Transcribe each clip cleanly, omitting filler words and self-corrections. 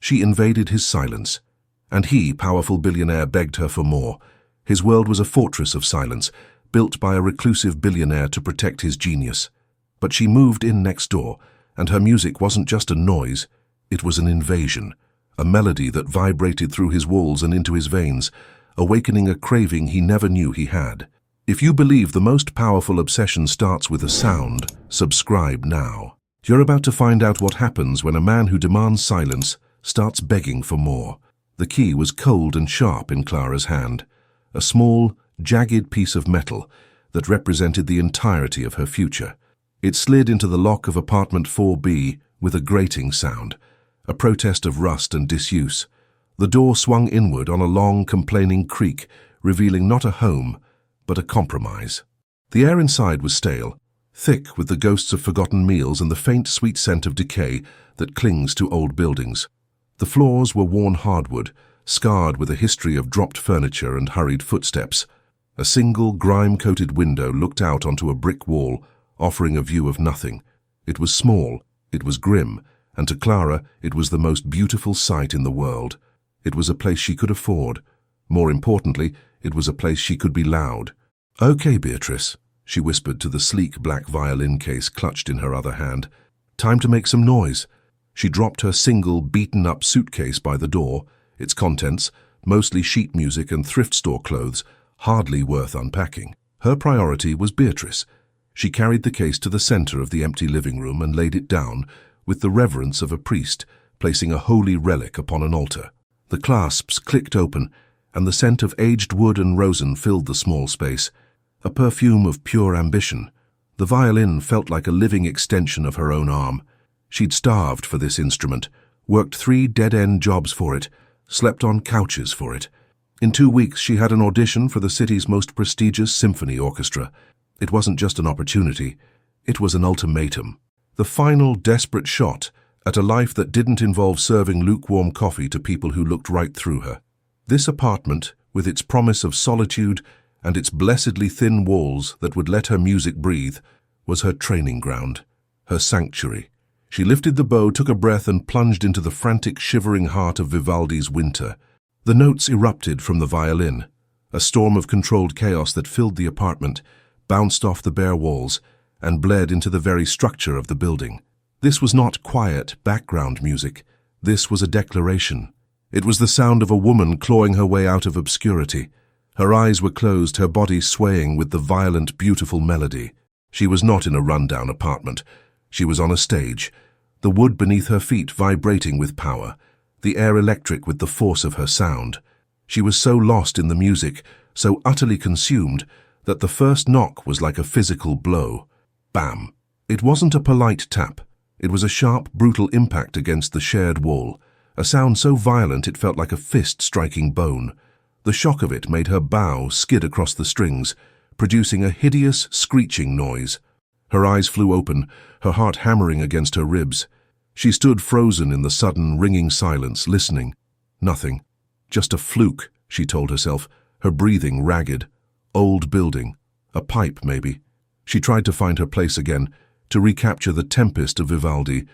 She invaded his silence, and he, powerful billionaire, begged her for more. His world was a fortress of silence, built by a reclusive billionaire to protect his genius. But she moved in next door, and her music wasn't just a noise, it was an invasion, a melody that vibrated through his walls and into his veins, awakening a craving he never knew he had. If you believe the most powerful obsession starts with a sound, subscribe now. You're about to find out what happens when a man who demands silence starts begging for more. The key was cold and sharp in Clara's hand, a small, jagged piece of metal that represented the entirety of her future. It slid into the lock of apartment 4B with a grating sound, a protest of rust and disuse. The door swung inward on a long, complaining creak, revealing not a home, but a compromise. The air inside was stale, thick with the ghosts of forgotten meals and the faint, sweet scent of decay that clings to old buildings. The floors were worn hardwood, scarred with a history of dropped furniture and hurried footsteps. A single, grime-coated window looked out onto a brick wall, offering a view of nothing. It was small, it was grim, and to Clara it was the most beautiful sight in the world. It was a place she could afford. More importantly, it was a place she could be loud. "Okay, Beatrice," she whispered to the sleek black violin case clutched in her other hand. "Time to make some noise." She dropped her single, beaten-up suitcase by the door, its contents, mostly sheet music and thrift store clothes, hardly worth unpacking. Her priority was Beatrice. She carried the case to the center of the empty living room and laid it down, with the reverence of a priest, placing a holy relic upon an altar. The clasps clicked open, and the scent of aged wood and rosin filled the small space, a perfume of pure ambition. The violin felt like a living extension of her own arm. She'd starved for this instrument, worked 3 dead-end jobs for it, slept on couches for it. In 2 weeks she had an audition for the city's most prestigious symphony orchestra. It wasn't just an opportunity, it was an ultimatum. The final desperate shot at a life that didn't involve serving lukewarm coffee to people who looked right through her. This apartment, with its promise of solitude and its blessedly thin walls that would let her music breathe, was her training ground, her sanctuary. She lifted the bow, took a breath, and plunged into the frantic, shivering heart of Vivaldi's Winter. The notes erupted from the violin, a storm of controlled chaos that filled the apartment, bounced off the bare walls, and bled into the very structure of the building. This was not quiet background music. This was a declaration. It was the sound of a woman clawing her way out of obscurity. Her eyes were closed, her body swaying with the violent, beautiful melody. She was not in a rundown apartment. She was on a stage, the wood beneath her feet vibrating with power, the air electric with the force of her sound. She was so lost in the music, so utterly consumed, that the first knock was like a physical blow. Bam! It wasn't a polite tap. It was a sharp, brutal impact against the shared wall, a sound so violent it felt like a fist striking bone. The shock of it made her bow skid across the strings, producing a hideous, screeching noise. Her eyes flew open, her heart hammering against her ribs. She stood frozen in the sudden, ringing silence, listening. Nothing. Just a fluke, she told herself, her breathing ragged. Old building. A pipe, maybe. She tried to find her place again, to recapture the tempest of Vivaldi,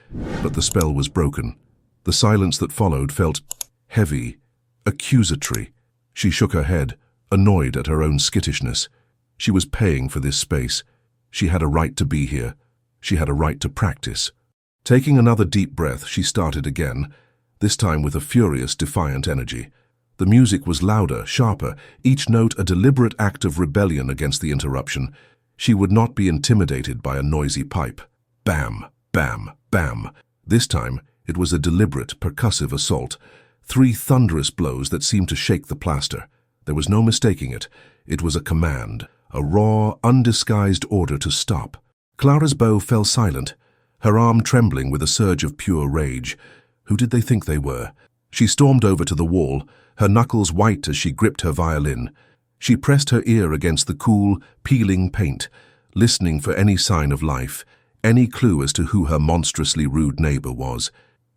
but the spell was broken. The silence that followed felt heavy, accusatory. She shook her head, annoyed at her own skittishness. She was paying for this space. She had a right to be here. She had a right to practice. Taking another deep breath, she started again, this time with a furious, defiant energy. The music was louder, sharper, each note a deliberate act of rebellion against the interruption. She would not be intimidated by a noisy pipe. Bam, bam, bam. This time, it was a deliberate, percussive assault. 3 thunderous blows that seemed to shake the plaster. There was no mistaking it. It was a command, a raw, undisguised order to stop. Clara's bow fell silent, her arm trembling with a surge of pure rage. Who did they think they were? She stormed over to the wall, her knuckles white as she gripped her violin. She pressed her ear against the cool, peeling paint, listening for any sign of life, any clue as to who her monstrously rude neighbor was.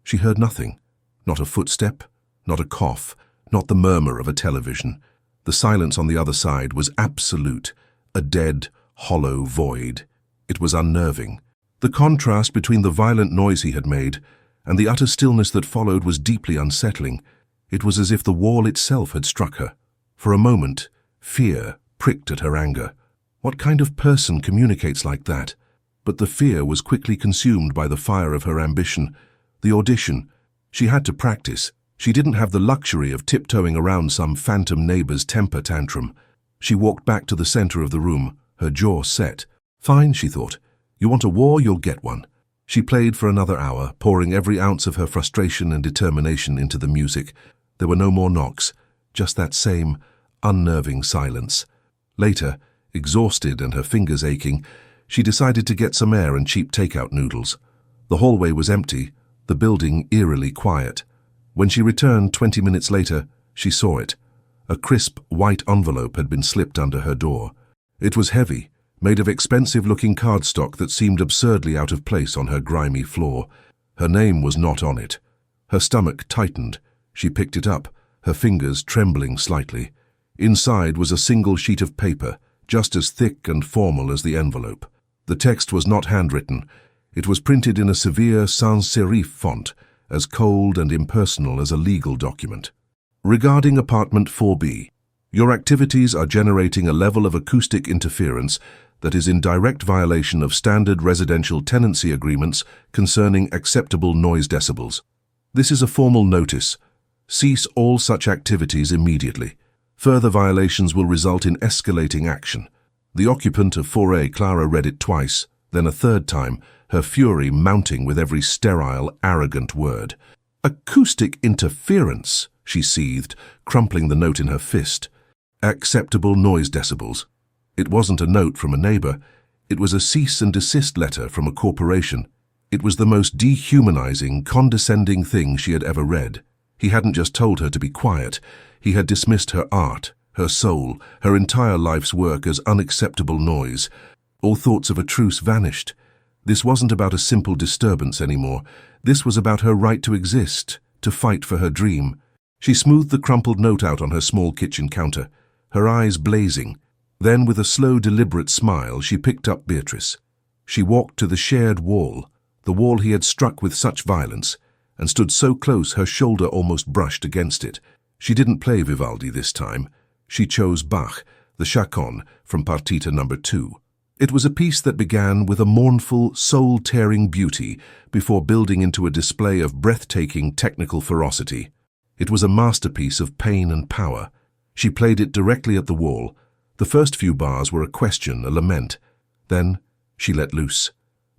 She heard nothing. Not a footstep, not a cough, not the murmur of a television. The silence on the other side was absolute, a dead, hollow void. It was unnerving. The contrast between the violent noise he had made and the utter stillness that followed was deeply unsettling. It was as if the wall itself had struck her. For a moment, fear pricked at her anger. What kind of person communicates like that? But the fear was quickly consumed by the fire of her ambition. The audition. She had to practice. She didn't have the luxury of tiptoeing around some phantom neighbor's temper tantrum. She walked back to the center of the room, her jaw set. Fine, she thought. You want a war, you'll get one. She played for another hour, pouring every ounce of her frustration and determination into the music. There were no more knocks, just that same unnerving silence. Later, exhausted and her fingers aching, she decided to get some air and cheap takeout noodles. The hallway was empty, the building eerily quiet. When she returned 20 minutes later, she saw it. A crisp, white envelope had been slipped under her door. It was heavy, made of expensive-looking cardstock that seemed absurdly out of place on her grimy floor. Her name was not on it. Her stomach tightened. She picked it up, her fingers trembling slightly. Inside was a single sheet of paper, just as thick and formal as the envelope. The text was not handwritten. It was printed in a severe sans-serif font, as cold and impersonal as a legal document. Regarding apartment 4B, your activities are generating a level of acoustic interference that is in direct violation of standard residential tenancy agreements concerning acceptable noise decibels. This is a formal notice. Cease all such activities immediately. Further violations will result in escalating action. The occupant of 4A, Clara, read it twice, then a third time, her fury mounting with every sterile, arrogant word. Acoustic interference, she seethed, crumpling the note in her fist. Acceptable noise decibels. It wasn't a note from a neighbor. It was a cease and desist letter from a corporation. It was the most dehumanizing, condescending thing she had ever read. He hadn't just told her to be quiet. He had dismissed her art, her soul, her entire life's work as unacceptable noise. All thoughts of a truce vanished. This wasn't about a simple disturbance anymore. This was about her right to exist, to fight for her dream. She smoothed the crumpled note out on her small kitchen counter, her eyes blazing. Then, with a slow, deliberate smile, she picked up Beatrice. She walked to the shared wall, the wall he had struck with such violence, and stood so close her shoulder almost brushed against it. She didn't play Vivaldi this time. She chose Bach, the Chaconne, from Partita No. 2. It was a piece that began with a mournful, soul-tearing beauty before building into a display of breathtaking technical ferocity. It was a masterpiece of pain and power. She played it directly at the wall. The first few bars were a question, a lament. Then she let loose.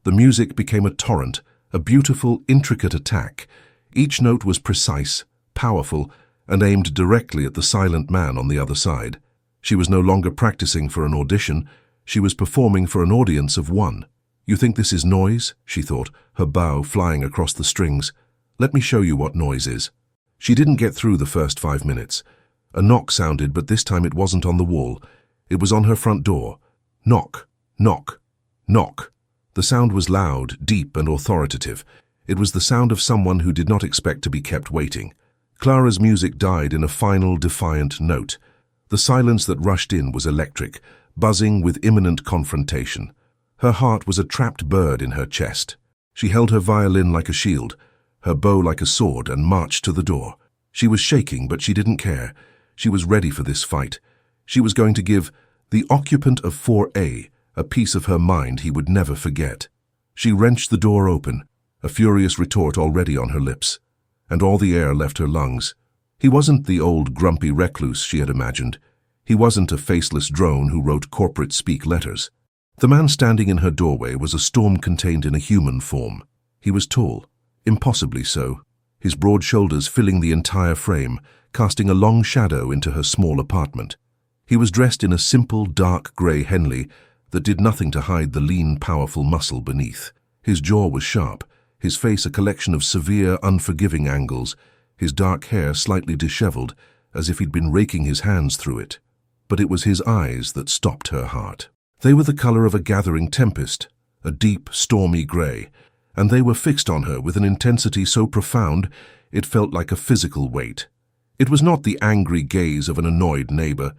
The music became a torrent, a beautiful, intricate attack. Each note was precise, powerful, and aimed directly at the silent man on the other side. She was no longer practicing for an audition. She was performing for an audience of one. You think this is noise? She thought, her bow flying across the strings. Let me show you what noise is. She didn't get through the first 5 minutes. A knock sounded, but this time it wasn't on the wall. It was on her front door. Knock, knock, knock. The sound was loud, deep, and authoritative. It was the sound of someone who did not expect to be kept waiting. Clara's music died in a final, defiant note. The silence that rushed in was electric, buzzing with imminent confrontation. Her heart was a trapped bird in her chest. She held her violin like a shield, her bow like a sword, and marched to the door. She was shaking, but she didn't care. She was ready for this fight. She was going to give the occupant of 4A a piece of her mind he would never forget. She wrenched the door open, a furious retort already on her lips, and all the air left her lungs. He wasn't the old grumpy recluse she had imagined. He wasn't a faceless drone who wrote corporate-speak letters. The man standing in her doorway was a storm contained in a human form. He was tall, impossibly so, his broad shoulders filling the entire frame, casting a long shadow into her small apartment. He was dressed in a simple, dark grey Henley that did nothing to hide the lean, powerful muscle beneath. His jaw was sharp, his face a collection of severe, unforgiving angles, his dark hair slightly disheveled, as if he'd been raking his hands through it. But it was his eyes that stopped her heart. They were the color of a gathering tempest, a deep, stormy grey, and they were fixed on her with an intensity so profound it felt like a physical weight. It was not the angry gaze of an annoyed neighbor.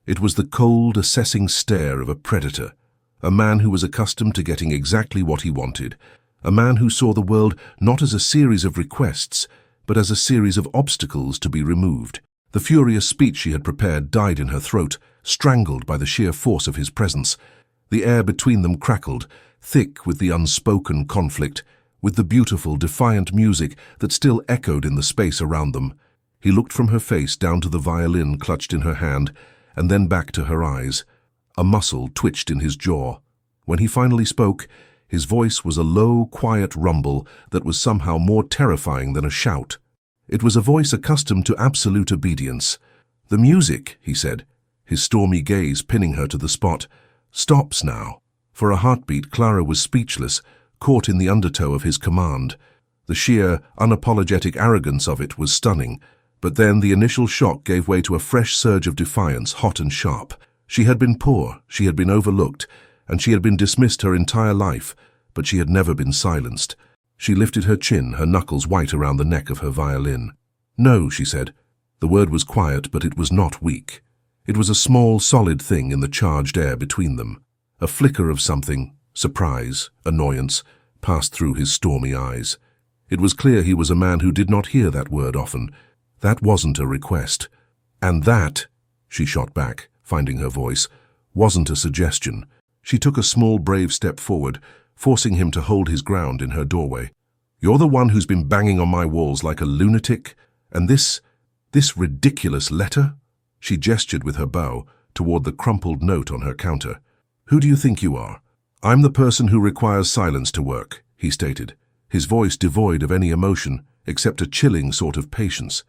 It was the cold, assessing stare of a predator, a man who was accustomed to getting exactly what he wanted, A man who saw the world not as a series of requests, but as a series of obstacles to be removed. The furious speech she had prepared died in her throat, strangled by the sheer force of his presence. The air between them crackled, thick with the unspoken conflict, with the beautiful, defiant music that still echoed in the space around them. He looked from her face down to the violin clutched in her hand, and then back to her eyes. A muscle twitched in his jaw. When he finally spoke, his voice was a low, quiet rumble that was somehow more terrifying than a shout. It was a voice accustomed to absolute obedience. "The music," he said, his stormy gaze pinning her to the spot, "stops now." For a heartbeat, Clara was speechless, caught in the undertow of his command. The sheer, unapologetic arrogance of it was stunning, but then the initial shock gave way to a fresh surge of defiance, hot and sharp. She had been poor, she had been overlooked, and she had been dismissed her entire life, but she had never been silenced. She lifted her chin, her knuckles white around the neck of her violin. "No," she said. The word was quiet, but it was not weak. It was a small, solid thing in the charged air between them. A flicker of something, surprise, annoyance, passed through his stormy eyes. It was clear he was a man who did not hear that word often. That wasn't a request. And that, she shot back, finding her voice, wasn't a suggestion. She took a small, brave step forward, forcing him to hold his ground in her doorway. "You're the one who's been banging on my walls like a lunatic, and this ridiculous letter?" She gestured with her bow toward the crumpled note on her counter. "Who do you think you are?" "I'm the person who requires silence to work," he stated, his voice devoid of any emotion except a chilling sort of patience.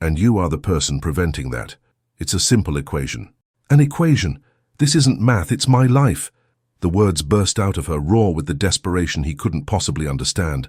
"And you are the person preventing that. It's a simple equation." "An equation? This isn't math, it's my life." The words burst out of her, raw with the desperation he couldn't possibly understand.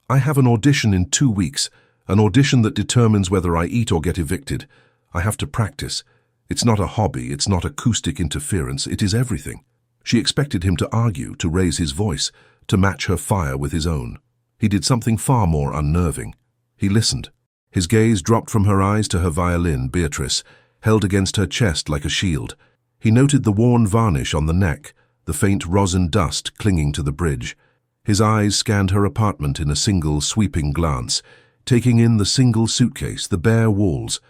"I have an audition in 2 weeks, an audition that determines whether I eat or get evicted. I have to practice. It's not a hobby, it's not acoustic interference, it is everything." She expected him to argue, to raise his voice, to match her fire with his own. He did something far more unnerving. He listened. His gaze dropped from her eyes to her violin, Beatrice, held against her chest like a shield. He noted the worn varnish on the neck, the faint rosin dust clinging to the bridge. His eyes scanned her apartment in a single, sweeping glance, taking in the single suitcase, the bare walls,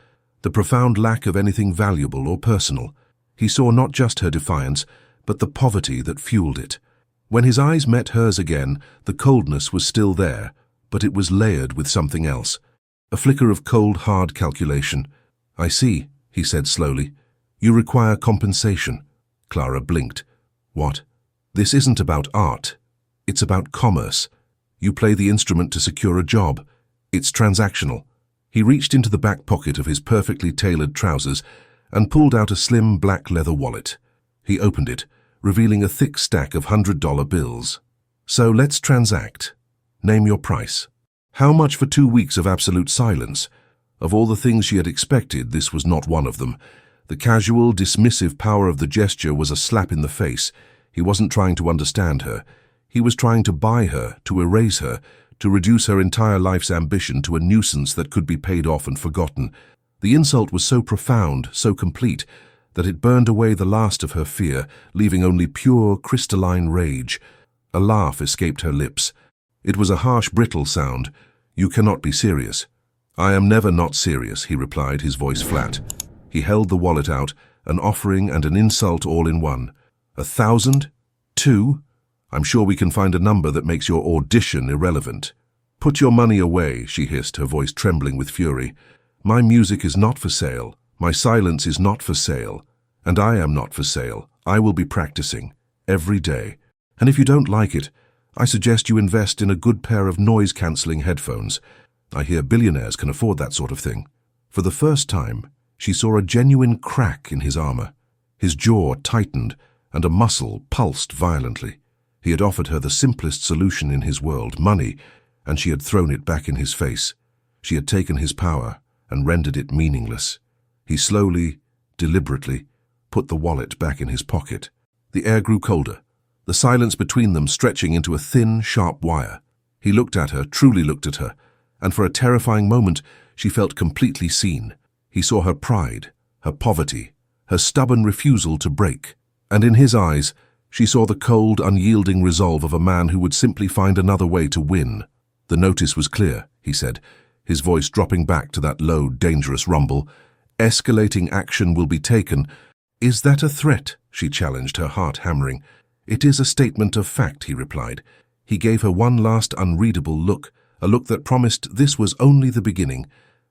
the profound lack of anything valuable or personal. He saw not just her defiance, but the poverty that fueled it. When his eyes met hers again, the coldness was still there, but it was layered with something else. A flicker of cold, hard calculation. "I see," he said slowly. "You require compensation." Clara blinked. "What?" "This isn't about art. It's about commerce. You play the instrument to secure a job. It's transactional." He reached into the back pocket of his perfectly tailored trousers and pulled out a slim black leather wallet. He opened it, revealing a thick stack of $100 bills. "So let's transact. Name your price." How much for 2 weeks of absolute silence? Of all the things she had expected, this was not one of them. The casual, dismissive power of the gesture was a slap in the face. He wasn't trying to understand her. He was trying to buy her, to erase her, to reduce her entire life's ambition to a nuisance that could be paid off and forgotten. The insult was so profound, so complete, that it burned away the last of her fear, leaving only pure, crystalline rage. A laugh escaped her lips. It was a harsh, brittle sound. "You cannot be serious." "I am never not serious," he replied, his voice flat. He held the wallet out, an offering and an insult all in one. 1,000? 2? I'm sure we can find a number that makes your audition irrelevant." "Put your money away," she hissed, her voice trembling with fury. "My music is not for sale. My silence is not for sale. And I am not for sale. I will be practicing. Every day. And if you don't like it, I suggest you invest in a good pair of noise-cancelling headphones. I hear billionaires can afford that sort of thing." For the first time, she saw a genuine crack in his armor. His jaw tightened, and a muscle pulsed violently. He had offered her the simplest solution in his world, money, and she had thrown it back in his face. She had taken his power and rendered it meaningless. He slowly, deliberately, put the wallet back in his pocket. The air grew colder, the silence between them stretching into a thin, sharp wire. He looked at her, truly looked at her, and for a terrifying moment she felt completely seen. He saw her pride, her poverty, her stubborn refusal to break, and in his eyes She saw the cold, unyielding resolve of a man who would simply find another way to win. "The notice was clear," he said, his voice dropping back to that low, dangerous rumble. "Escalating action will be taken." "Is that a threat?" she challenged, her heart hammering. "It is a statement of fact," he replied. He gave her one last unreadable look, a look that promised this was only the beginning.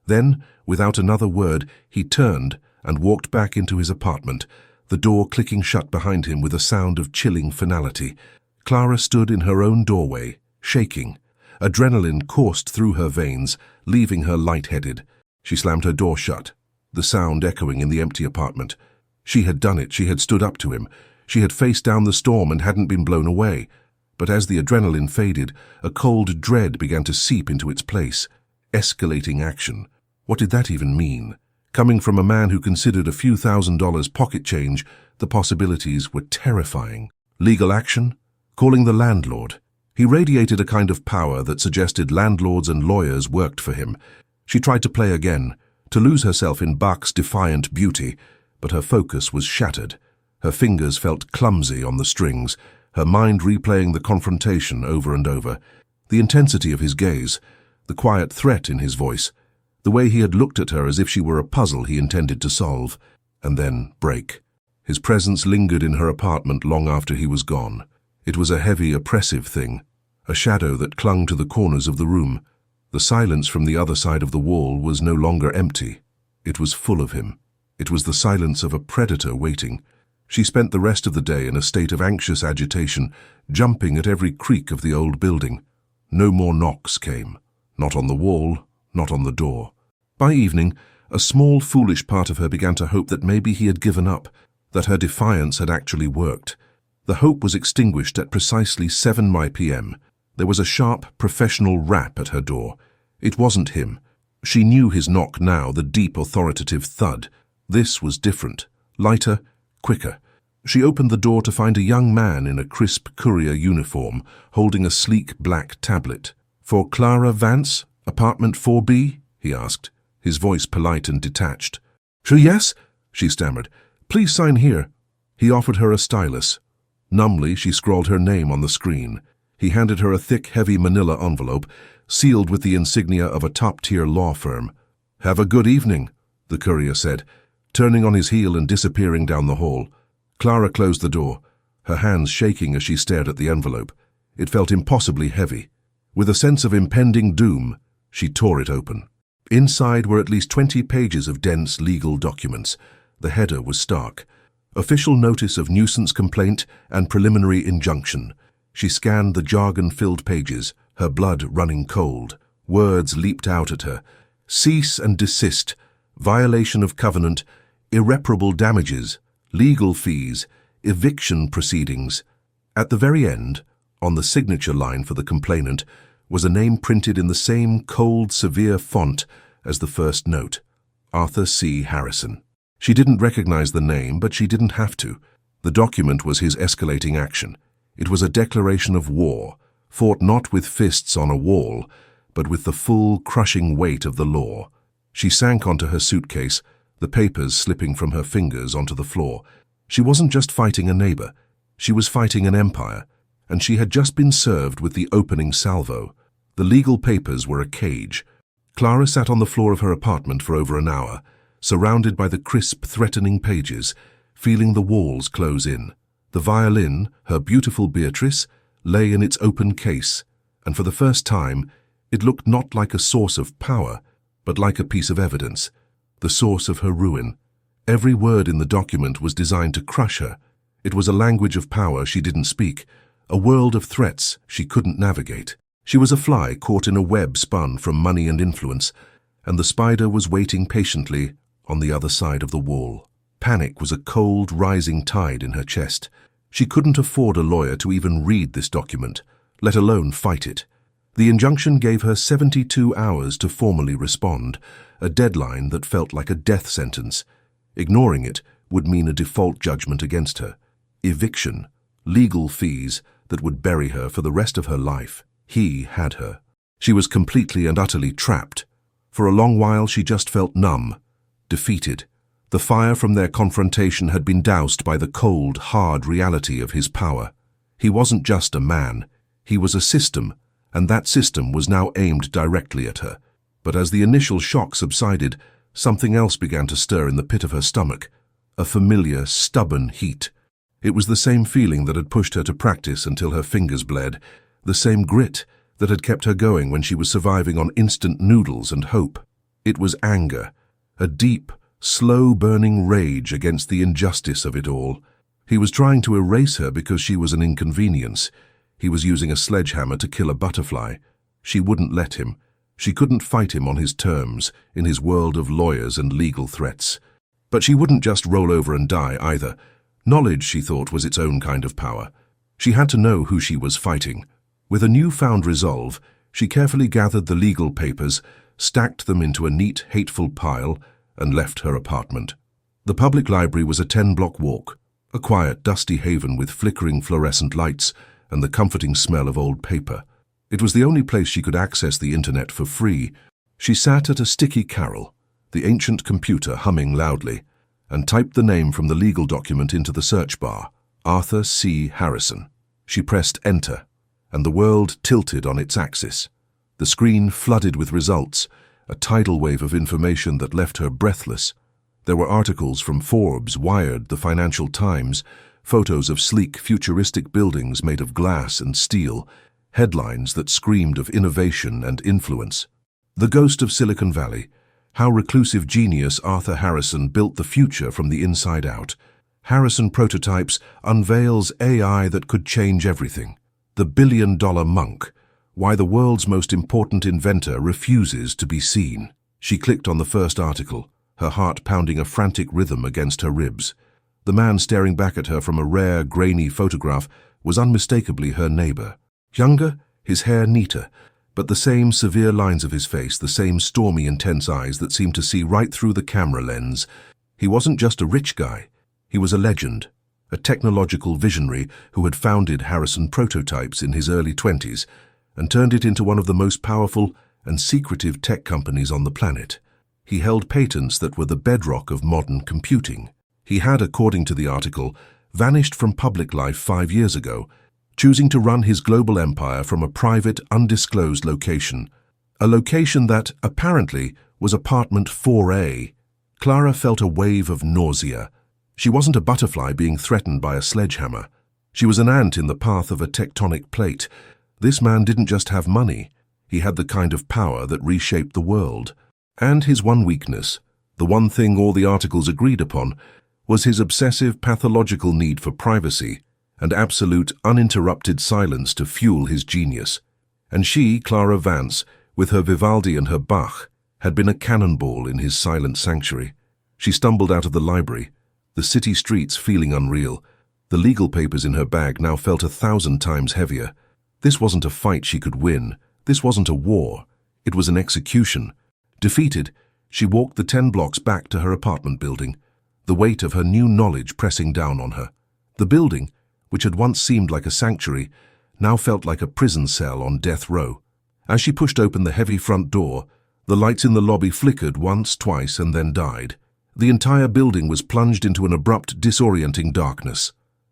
Then, without another word, he turned and walked back into his apartment, the door clicking shut behind him with a sound of chilling finality. Clara stood in her own doorway, shaking. Adrenaline coursed through her veins, leaving her lightheaded. She slammed her door shut, the sound echoing in the empty apartment. She had done it. She had stood up to him. She had faced down the storm and hadn't been blown away. But as the adrenaline faded, a cold dread began to seep into its place. Escalating action. What did that even mean? Coming from a man who considered a few $1,000s pocket change, the possibilities were terrifying. Legal action? Calling the landlord. He radiated a kind of power that suggested landlords and lawyers worked for him. She tried to play again, to lose herself in Bach's defiant beauty, but her focus was shattered. Her fingers felt clumsy on the strings, her mind replaying the confrontation over and over. The intensity of his gaze, the quiet threat in his voice, the way he had looked at her as if she were a puzzle he intended to solve, and then break. His presence lingered in her apartment long after he was gone. It was a heavy, oppressive thing, a shadow that clung to the corners of the room. The silence from the other side of the wall was no longer empty. It was full of him. It was the silence of a predator waiting. She spent the rest of the day in a state of anxious agitation, jumping at every creak of the old building. No more knocks came. Not on the wall, not on the door. By evening, a small, foolish part of her began to hope that maybe he had given up, that her defiance had actually worked. The hope was extinguished at precisely 7 p.m. There was a sharp, professional rap at her door. It wasn't him. She knew his knock now, the deep, authoritative thud. This was different, lighter, quicker. She opened the door to find a young man in a crisp courier uniform, holding a sleek black tablet. "For Clara Vance, apartment 4B?" he asked, his voice polite and detached. "Yes," she stammered. "Please sign here." He offered her a stylus. Numbly, she scrawled her name on the screen. He handed her a thick, heavy manila envelope, sealed with the insignia of a top-tier law firm. "Have a good evening," the courier said, turning on his heel and disappearing down the hall. Clara closed the door, her hands shaking as she stared at the envelope. It felt impossibly heavy. With a sense of impending doom, she tore it open. Inside were at least 20 pages of dense legal documents. The header was stark. Official notice of nuisance complaint and preliminary injunction. She scanned the jargon-filled pages, her blood running cold. Words leaped out at her. Cease and desist, violation of covenant, irreparable damages, legal fees, eviction proceedings. At the very end, on the signature line for the complainant, was a name printed in the same cold, severe font as the first note, Arthur C. Harrison. She didn't recognize the name, but she didn't have to. The document was his escalating action. It was a declaration of war, fought not with fists on a wall, but with the full, crushing weight of the law. She sank onto her suitcase, the papers slipping from her fingers onto the floor. She wasn't just fighting a neighbor. She was fighting an empire, and she had just been served with the opening salvo. The legal papers were a cage. Clara sat on the floor of her apartment for over an hour, surrounded by the crisp, threatening pages, feeling the walls close in. The violin, her beautiful Beatrice, lay in its open case, and for the first time, it looked not like a source of power, but like a piece of evidence, the source of her ruin. Every word in the document was designed to crush her. It was a language of power she didn't speak, a world of threats she couldn't navigate. She was a fly caught in a web spun from money and influence, and the spider was waiting patiently on the other side of the wall. Panic was a cold, rising tide in her chest. She couldn't afford a lawyer to even read this document, let alone fight it. The injunction gave her 72 hours to formally respond, a deadline that felt like a death sentence. Ignoring it would mean a default judgment against her, eviction, legal fees that would bury her for the rest of her life. He had her. She was completely and utterly trapped. For a long while she just felt numb, defeated, The fire from their confrontation had been doused by the cold, hard reality of his power. He wasn't just a man, he was a system, and that system was now aimed directly at her. But as the initial shock subsided, something else began to stir in the pit of her stomach, a familiar, stubborn heat. It was the same feeling that had pushed her to practice until her fingers bled, the same grit that had kept her going when she was surviving on instant noodles and hope. It was anger, a deep, slow-burning rage against the injustice of it all. He was trying to erase her because she was an inconvenience. He was using a sledgehammer to kill a butterfly. She wouldn't let him. She couldn't fight him on his terms, in his world of lawyers and legal threats. But she wouldn't just roll over and die either. Knowledge, she thought, was its own kind of power. She had to know who she was fighting. With a newfound resolve, she carefully gathered the legal papers, stacked them into a neat, hateful pile, and left her apartment. The public library was a 10-block walk, a quiet, dusty haven with flickering fluorescent lights and the comforting smell of old paper. It was the only place she could access the internet for free. She sat at a sticky carrel, the ancient computer humming loudly, and typed the name from the legal document into the search bar, Arthur C. Harrison. She pressed enter, and the world tilted on its axis. The screen flooded with results, a tidal wave of information that left her breathless. There were articles from Forbes, Wired, the Financial Times, photos of sleek, futuristic buildings made of glass and steel, headlines that screamed of innovation and influence. The Ghost of Silicon Valley, how reclusive genius Arthur Harrison built the future from the inside out. Harrison Prototypes unveils AI that could change everything. The billion-dollar monk, why the world's most important inventor refuses to be seen. She clicked on the first article, her heart pounding a frantic rhythm against her ribs. The man staring back at her from a rare, grainy photograph was unmistakably her neighbor. Younger, his hair neater, but the same severe lines of his face, the same stormy, intense eyes that seemed to see right through the camera lens. He wasn't just a rich guy. He was a legend, a technological visionary who had founded Harrison Prototypes in his early 20s and turned it into one of the most powerful and secretive tech companies on the planet. He held patents that were the bedrock of modern computing. He had, according to the article, vanished from public life 5 years ago, choosing to run his global empire from a private, undisclosed location. A location that, apparently, was apartment 4A. Clara felt a wave of nausea. She wasn't a butterfly being threatened by a sledgehammer. She was an ant in the path of a tectonic plate. This man didn't just have money. He had the kind of power that reshaped the world. And his one weakness, the one thing all the articles agreed upon, was his obsessive, pathological need for privacy and absolute, uninterrupted silence to fuel his genius. And she, Clara Vance, with her Vivaldi and her Bach, had been a cannonball in his silent sanctuary. She stumbled out of the library, the city streets feeling unreal. The legal papers in her bag now felt 1,000 times heavier. This wasn't a fight she could win. This wasn't a war. It was an execution. Defeated, she walked the 10 blocks back to her apartment building, the weight of her new knowledge pressing down on her. The building, which had once seemed like a sanctuary, now felt like a prison cell on death row. As she pushed open the heavy front door, the lights in the lobby flickered once, twice, and then died. The entire building was plunged into an abrupt, disorienting darkness.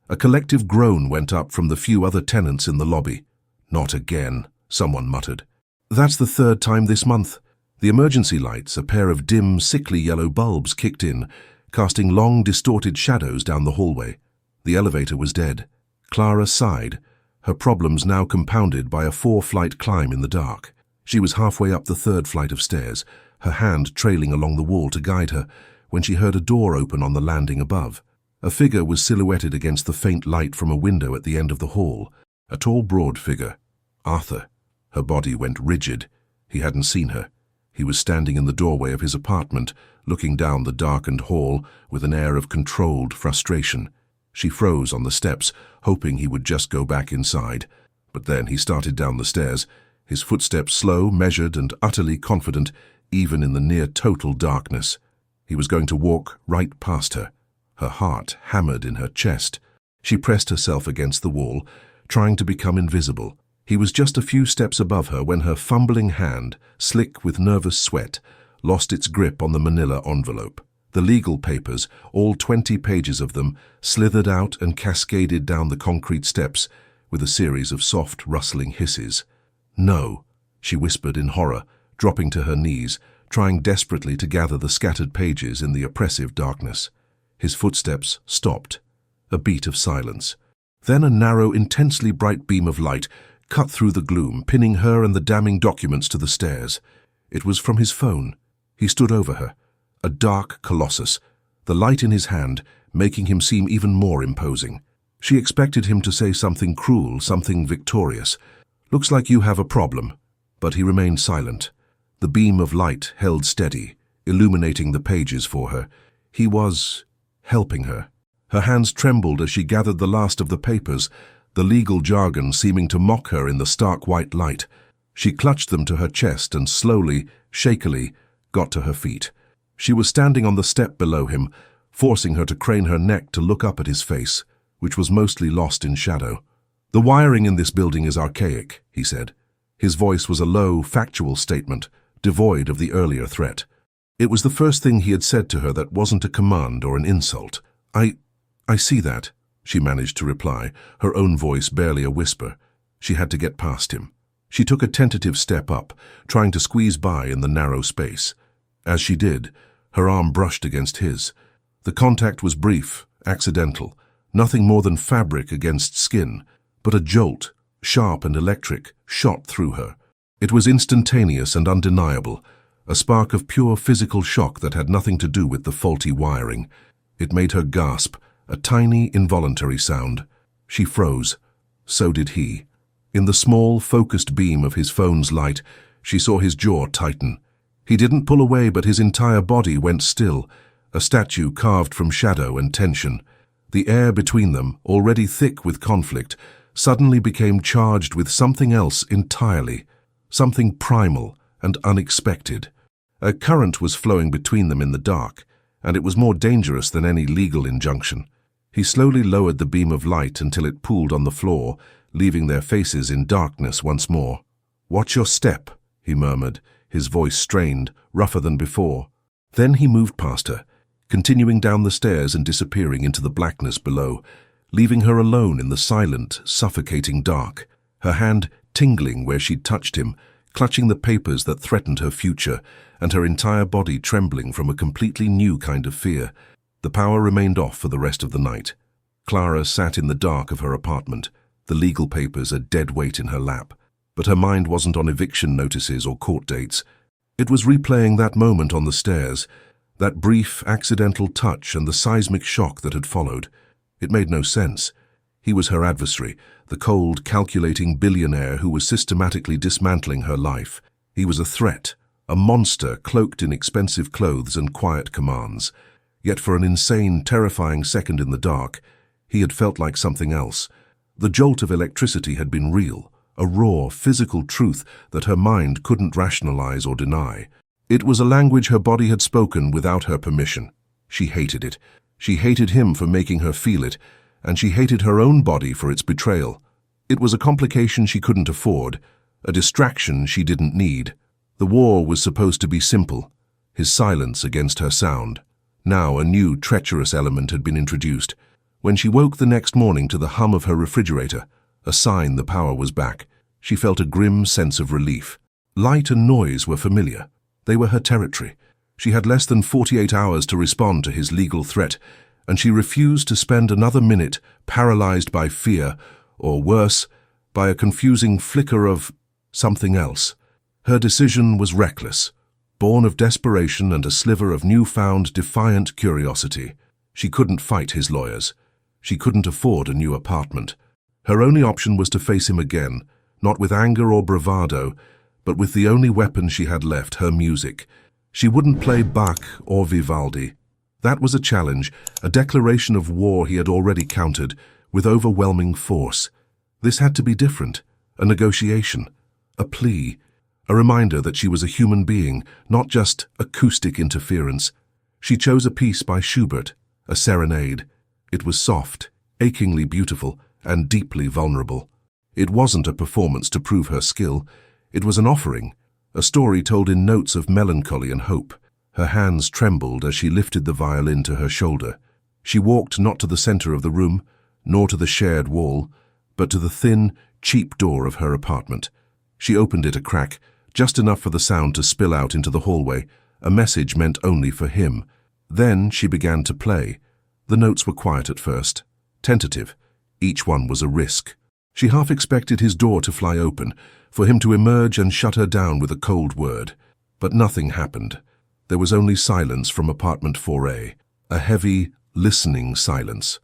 A collective groan went up from the few other tenants in the lobby. "Not again," someone muttered. "That's the 3rd time this month." The emergency lights, a pair of dim, sickly yellow bulbs, kicked in, casting long, distorted shadows down the hallway. The elevator was dead. Clara sighed, her problems now compounded by a 4-flight climb in the dark. She was halfway up the 3rd flight of stairs, her hand trailing along the wall to guide her, when she heard a door open on the landing above. A figure was silhouetted against the faint light from a window at the end of the hall, a tall, broad figure. Arthur. Her body went rigid. He hadn't seen her. He was standing in the doorway of his apartment, looking down the darkened hall with an air of controlled frustration. She froze on the steps, hoping he would just go back inside. But then he started down the stairs, his footsteps slow, measured, and utterly confident, even in the near-total darkness. He was going to walk right past her. Her heart hammered in her chest. She pressed herself against the wall, trying to become invisible. He was just a few steps above her when her fumbling hand, slick with nervous sweat, lost its grip on the manila envelope. The legal papers, all 20 pages of them, slithered out and cascaded down the concrete steps with a series of soft, rustling hisses. "No," she whispered in horror, dropping to her knees, trying desperately to gather the scattered pages in the oppressive darkness. His footsteps stopped. A beat of silence. Then a narrow, intensely bright beam of light cut through the gloom, pinning her and the damning documents to the stairs. It was from his phone. He stood over her, a dark colossus, the light in his hand making him seem even more imposing. She expected him to say something cruel, something victorious. "Looks like you have a problem." But he remained silent. The beam of light held steady, illuminating the pages for her. He was helping her. Her hands trembled as she gathered the last of the papers, the legal jargon seeming to mock her in the stark white light. She clutched them to her chest and slowly, shakily, got to her feet. She was standing on the step below him, forcing her to crane her neck to look up at his face, which was mostly lost in shadow. "The wiring in this building is archaic," he said. His voice was a low, factual statement, devoid of the earlier threat. It was the first thing he had said to her that wasn't a command or an insult. I see that," she managed to reply, her own voice barely a whisper. She had to get past him. She took a tentative step up, trying to squeeze by in the narrow space. As she did, her arm brushed against his. The contact was brief, accidental, nothing more than fabric against skin, but a jolt, sharp and electric, shot through her. It was instantaneous and undeniable, a spark of pure physical shock that had nothing to do with the faulty wiring. It made her gasp, a tiny, involuntary sound. She froze. So did he. In the small, focused beam of his phone's light, she saw his jaw tighten. He didn't pull away, but his entire body went still, a statue carved from shadow and tension. The air between them, already thick with conflict, suddenly became charged with something else entirely, something primal and unexpected. A current was flowing between them in the dark, and it was more dangerous than any legal injunction. He slowly lowered the beam of light until it pooled on the floor, leaving their faces in darkness once more. "Watch your step," he murmured, his voice strained, rougher than before. Then he moved past her, continuing down the stairs and disappearing into the blackness below, leaving her alone in the silent, suffocating dark, her hand tingling where she'd touched him, clutching the papers that threatened her future, and her entire body trembling from a completely new kind of fear. The power remained off for the rest of the night. Clara sat in the dark of her apartment, the legal papers a dead weight in her lap. But her mind wasn't on eviction notices or court dates. It was replaying that moment on the stairs, that brief, accidental touch and the seismic shock that had followed. It made no sense. He was her adversary, the cold, calculating billionaire who was systematically dismantling her life. He was a threat, a monster cloaked in expensive clothes and quiet commands. Yet for an insane, terrifying second in the dark, he had felt like something else. The jolt of electricity had been real, a raw, physical truth that her mind couldn't rationalize or deny. It was a language her body had spoken without her permission. She hated it. She hated him for making her feel it, and she hated her own body for its betrayal. It was a complication she couldn't afford, a distraction she didn't need. The war was supposed to be simple, his silence against her sound. Now a new, treacherous element had been introduced. When she woke the next morning to the hum of her refrigerator, a sign the power was back, she felt a grim sense of relief. Light and noise were familiar. They were her territory. She had less than 48 hours to respond to his legal threat, and she refused to spend another minute paralyzed by fear, or worse, by a confusing flicker of something else. Her decision was reckless, born of desperation and a sliver of newfound, defiant curiosity. She couldn't fight his lawyers. She couldn't afford a new apartment. Her only option was to face him again, not with anger or bravado, but with the only weapon she had left, her music. She wouldn't play Bach or Vivaldi. That was a challenge, a declaration of war he had already countered, with overwhelming force. This had to be different, a negotiation, a plea, a reminder that she was a human being, not just acoustic interference. She chose a piece by Schubert, a serenade. It was soft, achingly beautiful, and deeply vulnerable. It wasn't a performance to prove her skill. It was an offering, a story told in notes of melancholy and hope. Her hands trembled as she lifted the violin to her shoulder. She walked not to the center of the room, nor to the shared wall, but to the thin, cheap door of her apartment. She opened it a crack, just enough for the sound to spill out into the hallway, a message meant only for him. Then she began to play. The notes were quiet at first, tentative. Each one was a risk. She half expected his door to fly open, for him to emerge and shut her down with a cold word. But nothing happened. There was only silence from apartment 4A, a heavy, listening silence.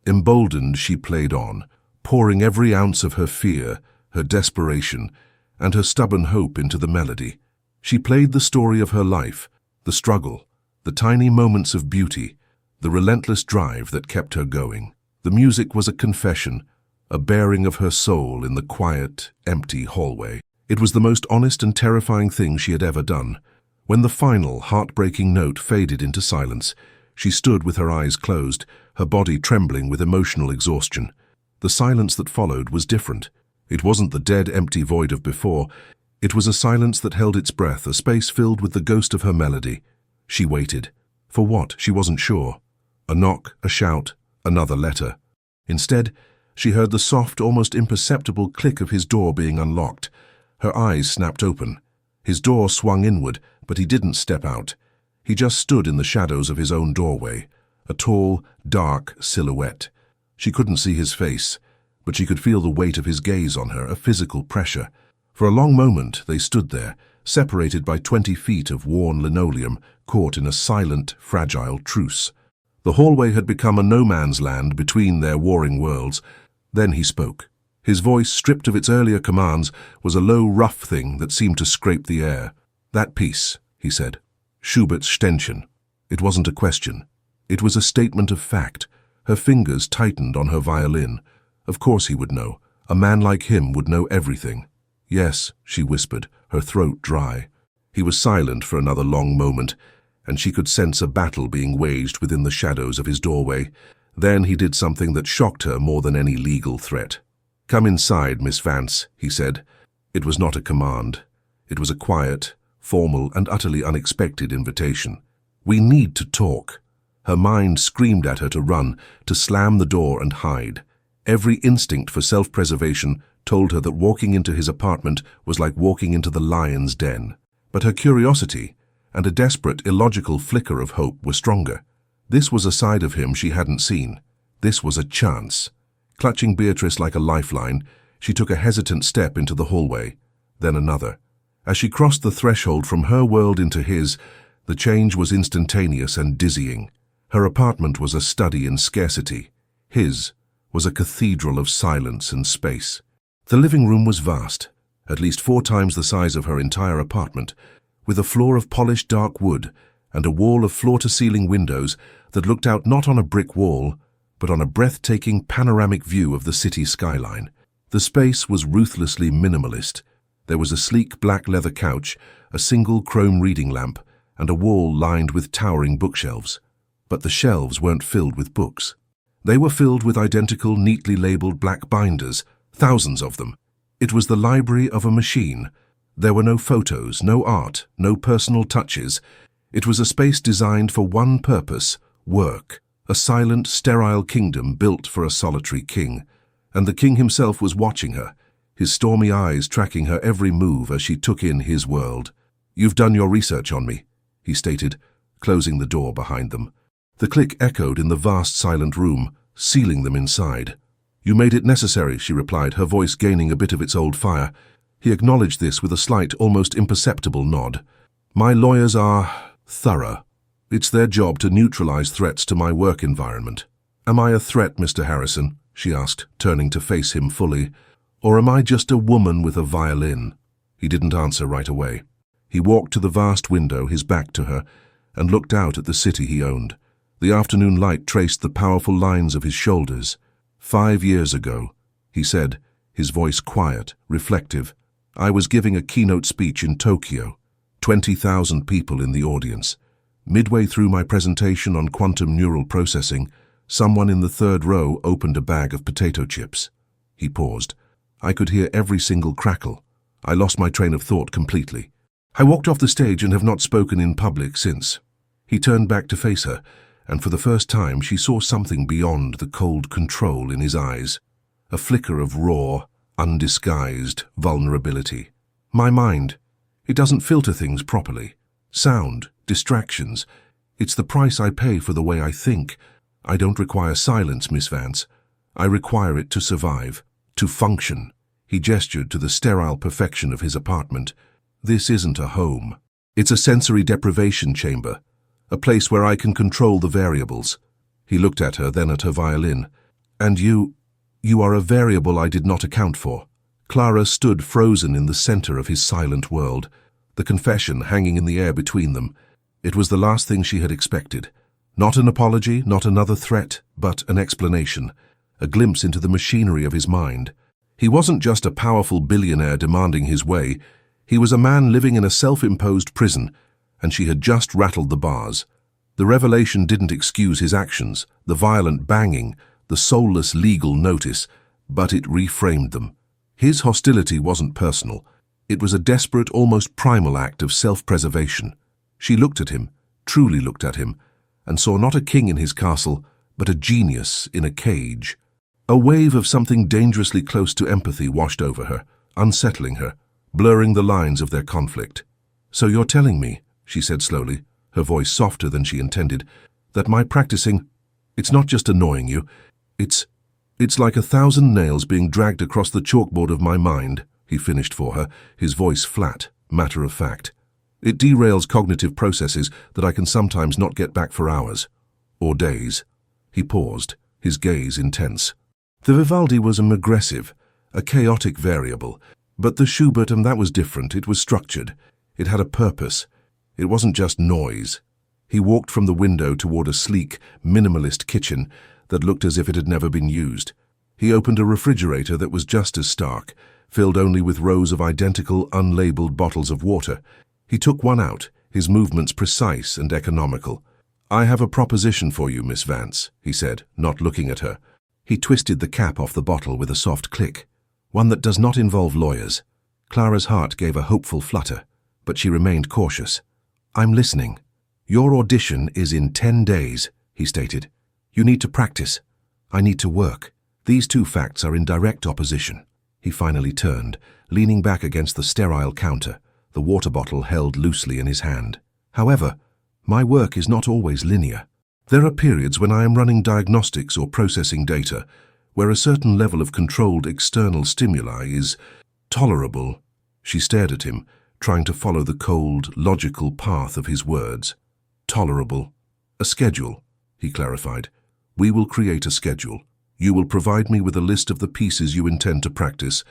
Emboldened, she played on, pouring every ounce of her fear, her desperation, and her stubborn hope into the melody. She played the story of her life, the struggle, the tiny moments of beauty, the relentless drive that kept her going. The music was a confession, a baring of her soul in the quiet, empty hallway. It was the most honest and terrifying thing she had ever done. When the final, heartbreaking note faded into silence, she stood with her eyes closed, her body trembling with emotional exhaustion. The silence that followed was different. It wasn't the dead, empty void of before. It was a silence that held its breath, a space filled with the ghost of her melody. She waited. For what? She wasn't sure. A knock, a shout, another letter. Instead, she heard the soft, almost imperceptible click of his door being unlocked. Her eyes snapped open. His door swung inward, but he didn't step out. He just stood in the shadows of his own doorway, a tall, dark silhouette. She couldn't see his face, but she could feel the weight of his gaze on her, a physical pressure. For a long moment they stood there, separated by 20 feet of worn linoleum, caught in a silent, fragile truce. The hallway had become a no-man's land between their warring worlds. Then he spoke. His voice, stripped of its earlier commands, was a low, rough thing that seemed to scrape the air. "That piece," he said. "Schubert's Ständchen." It wasn't a question. It was a statement of fact. Her fingers tightened on her violin. Of course he would know. A man like him would know everything. "Yes," she whispered, her throat dry. He was silent for another long moment, and she could sense a battle being waged within the shadows of his doorway. Then he did something that shocked her more than any legal threat. "Come inside, Miss Vance," he said. It was not a command. It was a quiet, formal, and utterly unexpected invitation. "We need to talk." Her mind screamed at her to run, to slam the door and hide. Every instinct for self-preservation told her that walking into his apartment was like walking into the lion's den. But her curiosity and a desperate, illogical flicker of hope were stronger. This was a side of him she hadn't seen. This was a chance. Clutching Beatrice like a lifeline, she took a hesitant step into the hallway, then another. As she crossed the threshold from her world into his, the change was instantaneous and dizzying. Her apartment was a study in scarcity. His was a cathedral of silence and space. The living room was vast, at least 4 times the size of her entire apartment, with a floor of polished dark wood and a wall of floor-to-ceiling windows that looked out not on a brick wall, but on a breathtaking panoramic view of the city skyline. The space was ruthlessly minimalist. There was a sleek black leather couch, a single chrome reading lamp, and a wall lined with towering bookshelves. But the shelves weren't filled with books. They were filled with identical, neatly labeled black binders, thousands of them. It was the library of a machine. There were no photos, no art, no personal touches. It was a space designed for one purpose, work. A silent, sterile kingdom built for a solitary king. And the king himself was watching her, his stormy eyes tracking her every move as she took in his world. "You've done your research on me," he stated, closing the door behind them. The click echoed in the vast silent room, sealing them inside. "You made it necessary," she replied, her voice gaining a bit of its old fire. He acknowledged this with a slight, almost imperceptible nod. "My lawyers are thorough. It's their job to neutralize threats to my work environment." "Am I a threat, Mr. Harrison?" she asked, turning to face him fully. "Or am I just a woman with a violin?" He didn't answer right away. He walked to the vast window, his back to her, and looked out at the city he owned. The afternoon light traced the powerful lines of his shoulders. 5 years ago, he said, his voice quiet, reflective, I was giving a keynote speech in Tokyo, 20,000 people in the audience. Midway through my presentation on quantum neural processing, someone in the 3rd row opened a bag of potato chips. He paused. I could hear every single crackle. I lost my train of thought completely. I walked off the stage and have not spoken in public since. He turned back to face her, and for the first time she saw something beyond the cold control in his eyes. A flicker of raw, undisguised vulnerability. My mind. It doesn't filter things properly. Sound, distractions. It's the price I pay for the way I think. I don't require silence, Miss Vance. I require it to survive, to function. He gestured to the sterile perfection of his apartment. This isn't a home. It's a sensory deprivation chamber, a place where I can control the variables. He looked at her, then at her violin. And you are a variable I did not account for. Clara stood frozen in the center of his silent world, the confession hanging in the air between them. It was the last thing she had expected. Not an apology, not another threat, but an explanation, a glimpse into the machinery of his mind. He wasn't just a powerful billionaire demanding his way. He was a man living in a self-imposed prison, and she had just rattled the bars. The revelation didn't excuse his actions, the violent banging, the soulless legal notice, but it reframed them. His hostility wasn't personal. It was a desperate, almost primal act of self-preservation. She looked at him, truly looked at him, and saw not a king in his castle, but a genius in a cage. A wave of something dangerously close to empathy washed over her, unsettling her, blurring the lines of their conflict. "So you're telling me," she said slowly, her voice softer than she intended, "that my practicing, it's not just annoying you, it's like 1,000 nails being dragged across the chalkboard of my mind," he finished for her, his voice flat, matter of fact. "It derails cognitive processes that I can sometimes not get back for hours. Or days." He paused, his gaze intense. The Vivaldi was aggressive, a chaotic variable, but the Schubert, and that was different. It was structured. It had a purpose. It wasn't just noise. He walked from the window toward a sleek, minimalist kitchen that looked as if it had never been used. He opened a refrigerator that was just as stark, filled only with rows of identical, unlabeled bottles of water. He took one out, his movements precise and economical. "I have a proposition for you, Miss Vance," he said, not looking at her. He twisted the cap off the bottle with a soft click. "One that does not involve lawyers." Clara's heart gave a hopeful flutter, but she remained cautious. "I'm listening. Your audition is in 10 days, he stated. "You need to practice. I need to work. These two facts are in direct opposition." He finally turned, leaning back against the sterile counter, the water bottle held loosely in his hand. "However, my work is not always linear. There are periods when I am running diagnostics or processing data, where a certain level of controlled external stimuli is tolerable." She stared at him, trying to follow the cold, logical path of his words. "Tolerable. A schedule," he clarified. "We will create a schedule. You will provide me with a list of the pieces you intend to practice.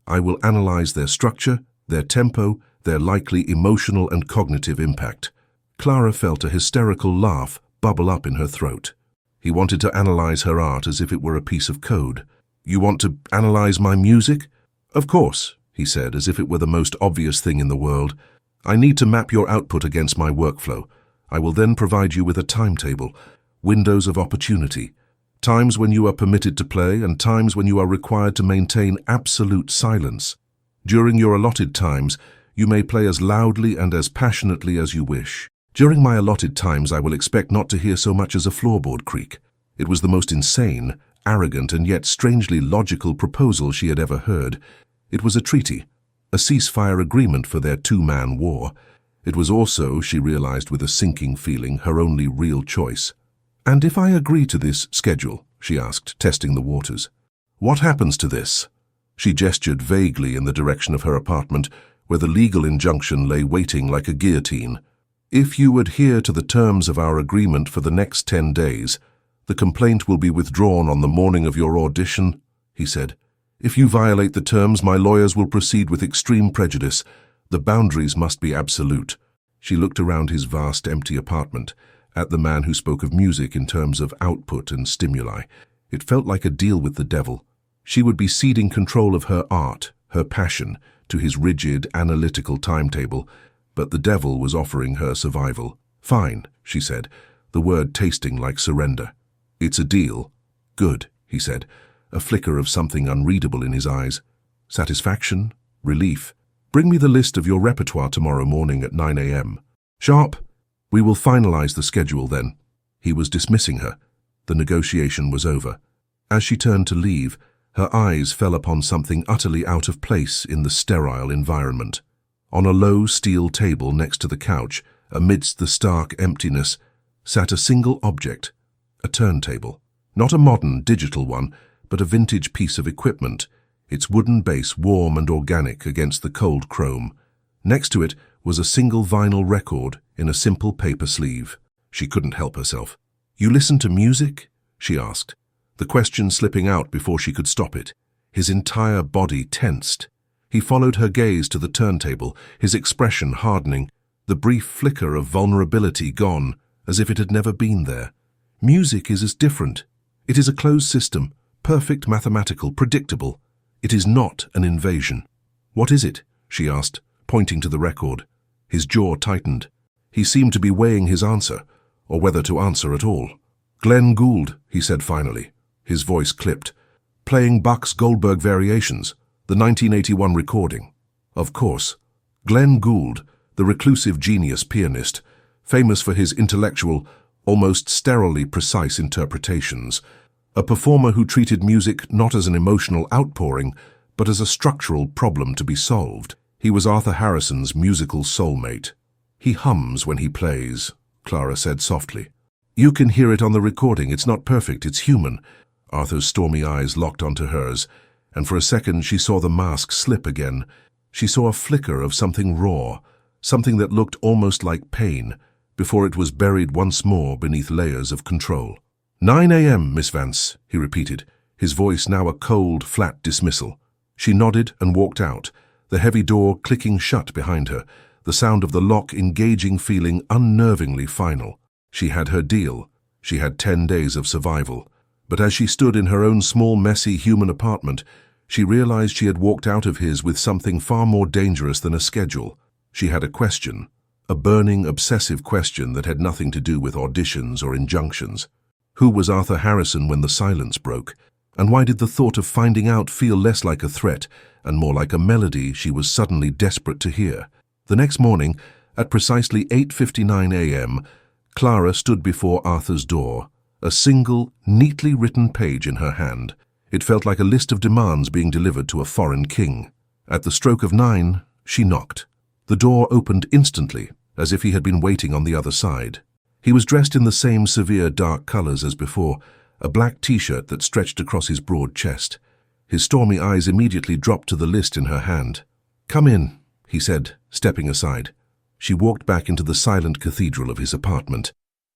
I will analyze their structure, their tempo, their likely emotional and cognitive impact." Clara felt a hysterical laugh bubble up in her throat. He wanted to analyze her art as if it were a piece of code. "You want to analyze my music?" "Of course," he said, as if it were the most obvious thing in the world. "I need to map your output against my workflow. I will then provide you with a timetable, windows of opportunity, times when you are permitted to play and times when you are required to maintain absolute silence. During your allotted times, you may play as loudly and as passionately as you wish. During my allotted times, I will expect not to hear so much as a floorboard creak." It was the most insane, arrogant, and yet strangely logical proposal she had ever heard. It was a treaty, a ceasefire agreement for their two-man war. It was also, she realized with a sinking feeling, her only real choice. "And if I agree to this schedule," she asked, testing the waters, "what happens to this?" She gestured vaguely in the direction of her apartment, where the legal injunction lay waiting like a guillotine. "If you adhere to the terms of our agreement for the next 10 days, the complaint will be withdrawn on the morning of your audition," he said. "If you violate the terms, my lawyers will proceed with extreme prejudice. The boundaries must be absolute." She looked around his vast, empty apartment, at the man who spoke of music in terms of output and stimuli. It felt like a deal with the devil. She would be ceding control of her art, her passion, to his rigid, analytical timetable, but the devil was offering her survival. "Fine," she said, the word tasting like surrender. "It's a deal." "Good," he said, a flicker of something unreadable in his eyes. Satisfaction? Relief? Bring me the list of your repertoire tomorrow morning at 9 a.m. Sharp. We will finalize the schedule then. He was dismissing her. The negotiation was over. As she turned to leave, her eyes fell upon something utterly out of place in the sterile environment. On a low steel table next to the couch, amidst the stark emptiness, sat a single object, a turntable. Not a modern, digital one, but a vintage piece of equipment, its wooden base warm and organic against the cold chrome. Next to it was a single vinyl record in a simple paper sleeve. She couldn't help herself. "You listen to music?" she asked, the question slipping out before she could stop it. His entire body tensed. He followed her gaze to the turntable, his expression hardening, the brief flicker of vulnerability gone, as if it had never been there. Music is as different. It is a closed system, perfect, mathematical, predictable. It is not an invasion. "What is it?" she asked, pointing to the record. His jaw tightened. He seemed to be weighing his answer, or whether to answer at all. "Glenn Gould," he said finally. His voice clipped. "Playing Bach's Goldberg Variations, the 1981 recording." Of course. Glenn Gould, the reclusive genius pianist, famous for his intellectual, almost sterilely precise interpretations, a performer who treated music not as an emotional outpouring, but as a structural problem to be solved. He was Arthur Harrison's musical soulmate. "He hums when he plays," Clara said softly. "You can hear it on the recording. It's not perfect, it's human." Arthur's stormy eyes locked onto hers, and for a second she saw the mask slip again. She saw a flicker of something raw, something that looked almost like pain, before it was buried once more beneath layers of control. 9 a.m., Miss Vance," he repeated, his voice now a cold, flat dismissal. She nodded and walked out, the heavy door clicking shut behind her, the sound of the lock engaging feeling unnervingly final. She had her deal. She had 10 days of survival. But as she stood in her own small, messy human apartment, she realized she had walked out of his with something far more dangerous than a schedule. She had a question, a burning, obsessive question that had nothing to do with auditions or injunctions. Who was Arthur Harrison when the silence broke? And why did the thought of finding out feel less like a threat and more like a melody she was suddenly desperate to hear? The next morning, at precisely 8:59 a.m., Clara stood before Arthur's door, a single, neatly written page in her hand. It felt like a list of demands being delivered to a foreign king. At the stroke of 9, she knocked. The door opened instantly, as if he had been waiting on the other side. He was dressed in the same severe dark colors as before, a black t-shirt that stretched across his broad chest. His stormy eyes immediately dropped to the list in her hand. "Come in," he said, stepping aside. She walked back into the silent cathedral of his apartment.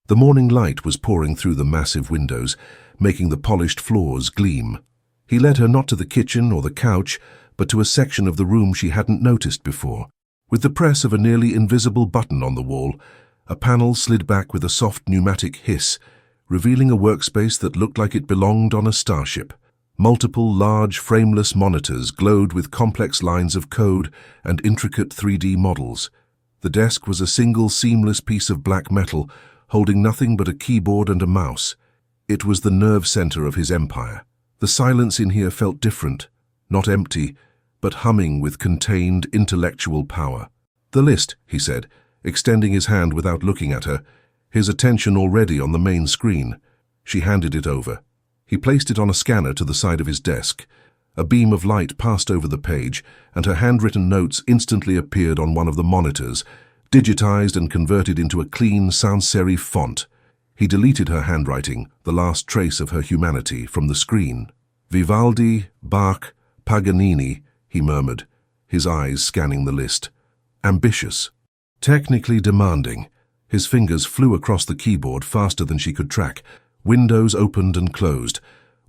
The morning light was pouring through the massive windows, making the polished floors gleam. He led her not to the kitchen or the couch, but to a section of the room she hadn't noticed before. With the press of a nearly invisible button on the wall, a panel slid back with a soft pneumatic hiss, revealing a workspace that looked like it belonged on a starship. Multiple large, frameless monitors glowed with complex lines of code and intricate 3D models. The desk was a single seamless piece of black metal, holding nothing but a keyboard and a mouse. It was the nerve center of his empire. The silence in here felt different, not empty, but humming with contained intellectual power. "The list," he said, extending his hand without looking at her, his attention already on the main screen. She handed it over. He placed it on a scanner to the side of his desk. A beam of light passed over the page, and her handwritten notes instantly appeared on one of the monitors, digitized and converted into a clean, sans-serif font. He deleted her handwriting, the last trace of her humanity, from the screen. "Vivaldi, Bach, Paganini," he murmured, his eyes scanning the list. "Ambitious. Technically demanding." His fingers flew across the keyboard faster than she could track. Windows opened and closed.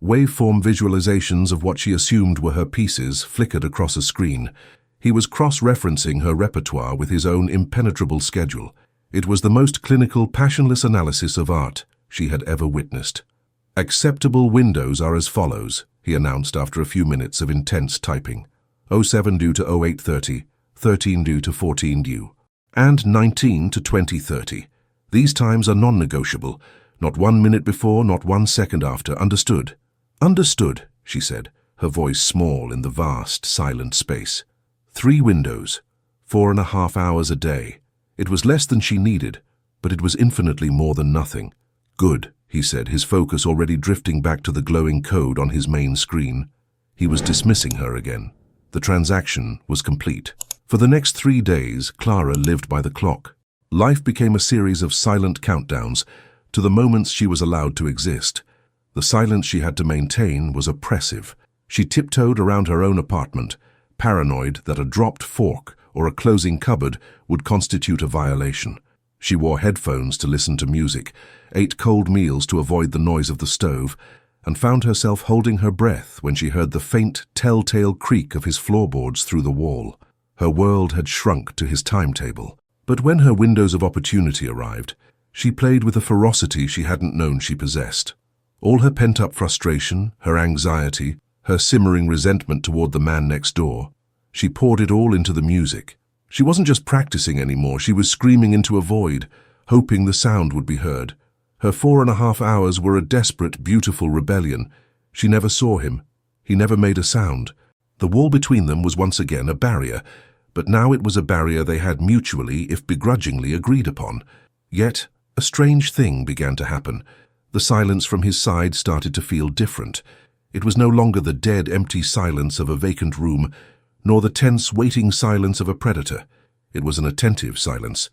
Waveform visualizations of what she assumed were her pieces flickered across a screen. He was cross-referencing her repertoire with his own impenetrable schedule. It was the most clinical, passionless analysis of art she had ever witnessed. "Acceptable windows are as follows," he announced after a few minutes of intense typing. 07 due to 08:30, 13 due to 14 due, and 19 to 20:30. These times are non-negotiable. Not 1 minute before, not 1 second after. Understood? "Understood," she said, her voice small in the vast, silent space. 3 windows, 4.5 hours a day. It was less than she needed, but it was infinitely more than nothing. Good, he said, his focus already drifting back to the glowing code on his main screen. He was dismissing her again. The transaction was complete. For the next 3 days, Clara lived by the clock. Life became a series of silent countdowns to the moments she was allowed to exist. The silence she had to maintain was oppressive. She tiptoed around her own apartment, paranoid that a dropped fork or a closing cupboard would constitute a violation. She wore headphones to listen to music, ate cold meals to avoid the noise of the stove, and found herself holding her breath when she heard the faint, telltale creak of his floorboards through the wall. Her world had shrunk to his timetable. But when her windows of opportunity arrived, she played with a ferocity she hadn't known she possessed. All her pent-up frustration, her anxiety, her simmering resentment toward the man next door, she poured it all into the music. She wasn't just practicing anymore, she was screaming into a void, hoping the sound would be heard. Her 4.5 hours were a desperate, beautiful rebellion. She never saw him. He never made a sound. The wall between them was once again a barrier, but now it was a barrier they had mutually, if begrudgingly, agreed upon. Yet, a strange thing began to happen. The silence from his side started to feel different. It was no longer the dead, empty silence of a vacant room, nor the tense, waiting silence of a predator. It was an attentive silence,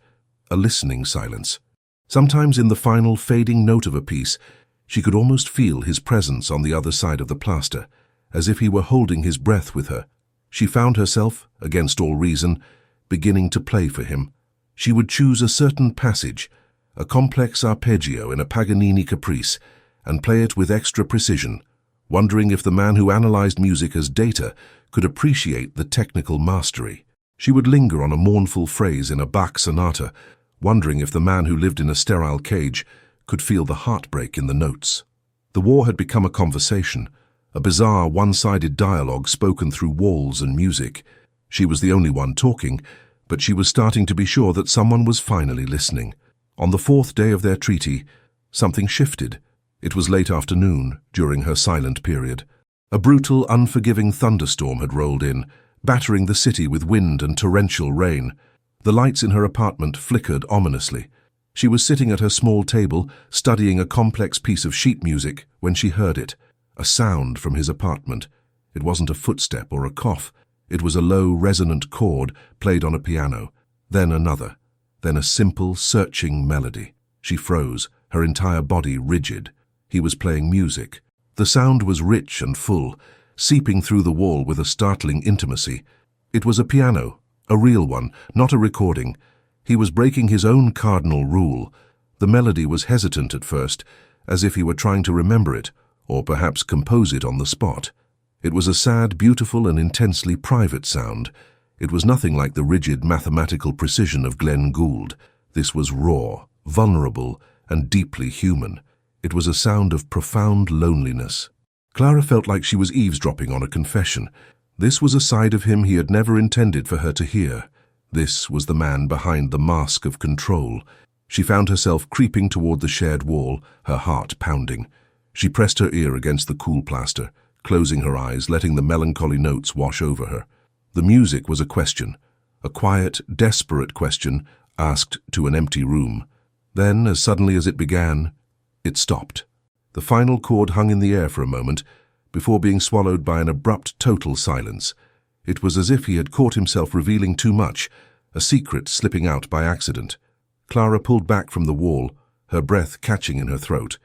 a listening silence. Sometimes in the final, fading note of a piece, she could almost feel his presence on the other side of the plaster, as if he were holding his breath with her. She found herself, against all reason, beginning to play for him. She would choose a certain passage, a complex arpeggio in a Paganini caprice, and play it with extra precision, wondering if the man who analyzed music as data could appreciate the technical mastery. She would linger on a mournful phrase in a Bach sonata, wondering if the man who lived in a sterile cage could feel the heartbreak in the notes. The war had become a conversation, a bizarre, one-sided dialogue spoken through walls and music. She was the only one talking, but she was starting to be sure that someone was finally listening. On the 4th day of their treaty, something shifted. It was late afternoon, during her silent period. A brutal, unforgiving thunderstorm had rolled in, battering the city with wind and torrential rain. The lights in her apartment flickered ominously. She was sitting at her small table, studying a complex piece of sheet music, when she heard it. A sound from his apartment. It wasn't a footstep or a cough. It was a low, resonant chord played on a piano. Then another. Then a simple, searching melody. She froze, her entire body rigid. He was playing music. The sound was rich and full, seeping through the wall with a startling intimacy. It was a piano, a real one, not a recording. He was breaking his own cardinal rule. The melody was hesitant at first, as if he were trying to remember it, or perhaps compose it on the spot. It was a sad, beautiful, and intensely private sound. It was nothing like the rigid mathematical precision of Glenn Gould. This was raw, vulnerable, and deeply human. It was a sound of profound loneliness. Clara felt like she was eavesdropping on a confession. This was a side of him he had never intended for her to hear. This was the man behind the mask of control. She found herself creeping toward the shared wall, her heart pounding. She pressed her ear against the cool plaster, closing her eyes, letting the melancholy notes wash over her. The music was a question, a quiet, desperate question asked to an empty room. Then, as suddenly as it began, it stopped. The final chord hung in the air for a moment, before being swallowed by an abrupt, total silence. It was as if he had caught himself revealing too much, a secret slipping out by accident. Clara pulled back from the wall, her breath catching in her throat.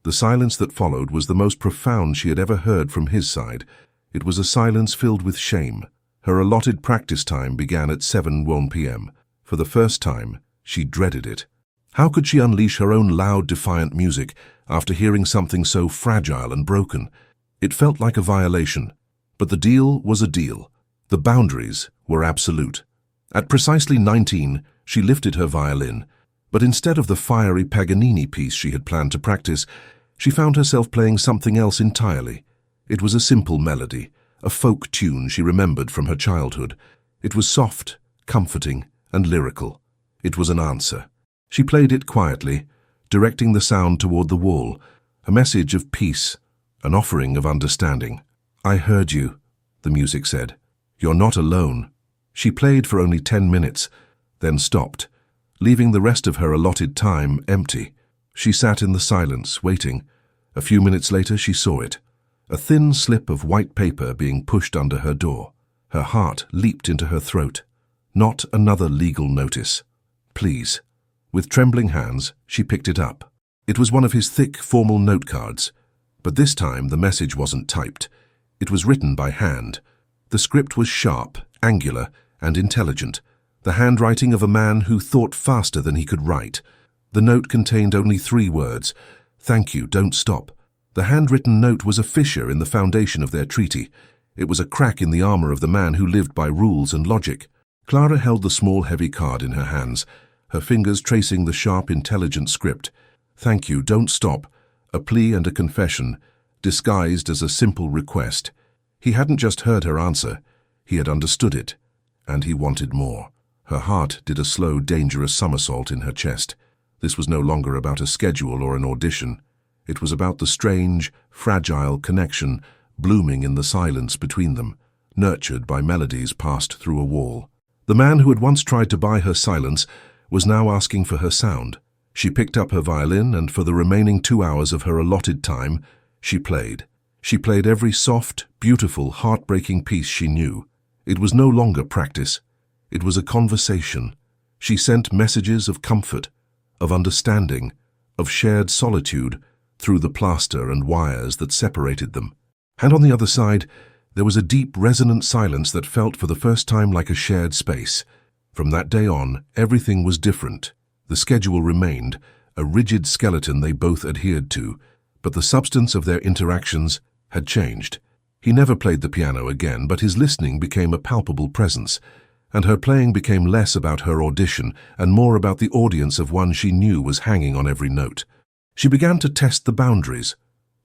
The silence that followed was the most profound she had ever heard from his side. It was a silence filled with shame. Her allotted practice time began at 7:01 p.m. For the first time, she dreaded it. How could she unleash her own loud, defiant music after hearing something so fragile and broken? It felt like a violation, but the deal was a deal. The boundaries were absolute. At precisely 19, she lifted her violin, but instead of the fiery Paganini piece she had planned to practice, she found herself playing something else entirely. It was a simple melody, a folk tune she remembered from her childhood. It was soft, comforting, and lyrical. It was an answer. She played it quietly, directing the sound toward the wall, a message of peace, an offering of understanding. "I heard you," the music said. "You're not alone." She played for only 10 minutes, then stopped, leaving the rest of her allotted time empty. She sat in the silence, waiting. A few minutes later she saw it, a thin slip of white paper being pushed under her door. Her heart leaped into her throat. Not another legal notice. Please. With trembling hands, she picked it up. It was one of his thick, formal note cards, but this time the message wasn't typed. It was written by hand. The script was sharp, angular, and intelligent, the handwriting of a man who thought faster than he could write. The note contained only 3 words: "Thank you, don't stop." The handwritten note was a fissure in the foundation of their treaty. It was a crack in the armor of the man who lived by rules and logic. Clara held the small, heavy card in her hands, her fingers tracing the sharp, intelligent script. "Thank you, don't stop," a plea and a confession, disguised as a simple request. He hadn't just heard her answer, he had understood it, and he wanted more. Her heart did a slow, dangerous somersault in her chest. This was no longer about a schedule or an audition. It was about the strange, fragile connection blooming in the silence between them, nurtured by melodies passed through a wall. The man who had once tried to buy her silence was now asking for her sound. She picked up her violin, and for the remaining 2 hours of her allotted time, she played. She played every soft, beautiful, heartbreaking piece she knew. It was no longer practice. It was a conversation. She sent messages of comfort, of understanding, of shared solitude through the plaster and wires that separated them. And on the other side, there was a deep, resonant silence that felt for the first time like a shared space. From that day on, everything was different. The schedule remained, a rigid skeleton they both adhered to, but the substance of their interactions had changed. He never played the piano again, but his listening became a palpable presence, and her playing became less about her audition and more about the audience of one she knew was hanging on every note. She began to test the boundaries,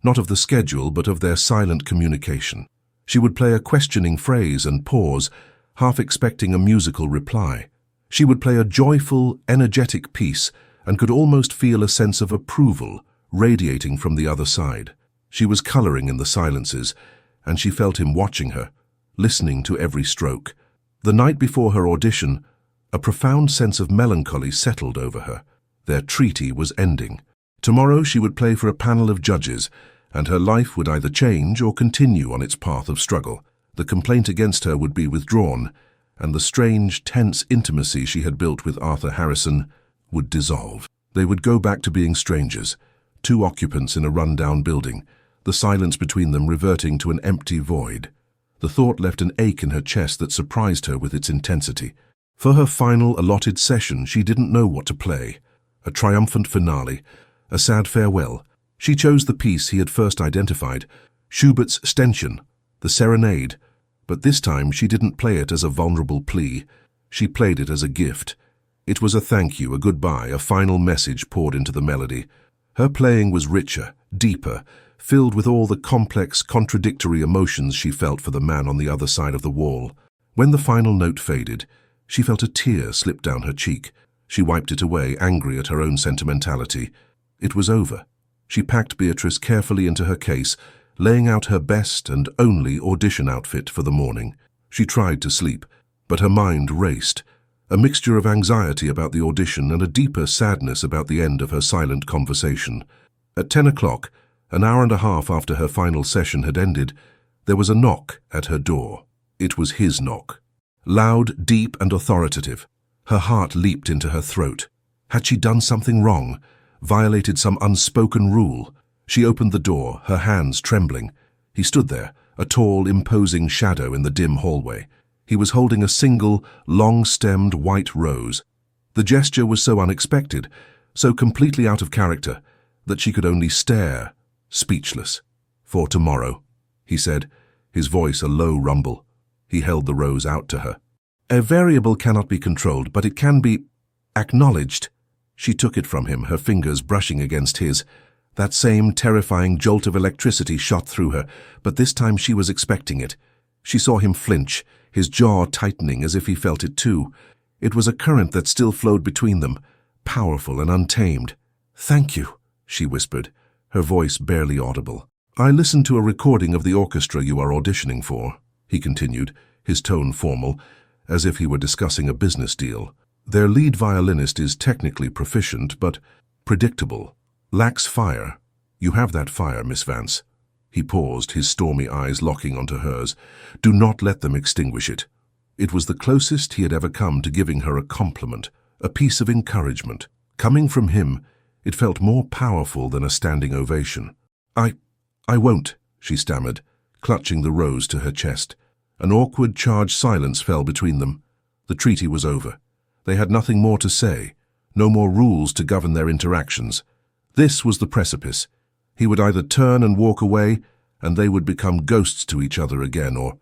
not of the schedule, but of their silent communication. She would play a questioning phrase and pause, half expecting a musical reply. She would play a joyful, energetic piece and could almost feel a sense of approval radiating from the other side. She was coloring in the silences, and she felt him watching her, listening to every stroke. The night before her audition, a profound sense of melancholy settled over her. Their treaty was ending. Tomorrow she would play for a panel of judges, and her life would either change or continue on its path of struggle. The complaint against her would be withdrawn, and the strange, tense intimacy she had built with Arthur Harrison would dissolve. They would go back to being strangers, 2 occupants in a run-down building, the silence between them reverting to an empty void. The thought left an ache in her chest that surprised her with its intensity. For her final allotted session, she didn't know what to play. A triumphant finale, a sad farewell. She chose the piece he had first identified, Schubert's Ständchen, the serenade, but this time she didn't play it as a vulnerable plea. She played it as a gift. It was a thank you, a goodbye, a final message poured into the melody. Her playing was richer, deeper, filled with all the complex, contradictory emotions she felt for the man on the other side of the wall. When the final note faded, she felt a tear slip down her cheek. She wiped it away, angry at her own sentimentality. It was over. She packed Beatrice carefully into her case, laying out her best and only audition outfit for the morning. She tried to sleep, but her mind raced, a mixture of anxiety about the audition and a deeper sadness about the end of her silent conversation. At 10 o'clock, an hour and a half after her final session had ended, there was a knock at her door. It was his knock. Loud, deep, and authoritative. Her heart leaped into her throat. Had she done something wrong? Violated some unspoken rule? She opened the door, her hands trembling. He stood there, a tall, imposing shadow in the dim hallway. He was holding a single, long-stemmed white rose. The gesture was so unexpected, so completely out of character, that she could only stare, speechless. "For tomorrow," he said, his voice a low rumble. He held the rose out to her. "A variable cannot be controlled, but it can be acknowledged." She took it from him, her fingers brushing against his. That same terrifying jolt of electricity shot through her, but this time she was expecting it. She saw him flinch, his jaw tightening as if he felt it too. It was a current that still flowed between them, powerful and untamed. "Thank you," she whispered, her voice barely audible. "I listened to a recording of the orchestra you are auditioning for," he continued, his tone formal, as if he were discussing a business deal. Their lead violinist is technically proficient, but predictable. Lacks fire. You have that fire, Miss Vance. He paused, his stormy eyes locking onto hers. Do not let them extinguish it. It was the closest he had ever come to giving her a compliment, a piece of encouragement. Coming from him, it felt more powerful than a standing ovation. I won't, she stammered, clutching the rose to her chest. An awkward, charged silence fell between them. The treaty was over. They had nothing more to say, no more rules to govern their interactions. This was the precipice. He would either turn and walk away, and they would become ghosts to each other again, or...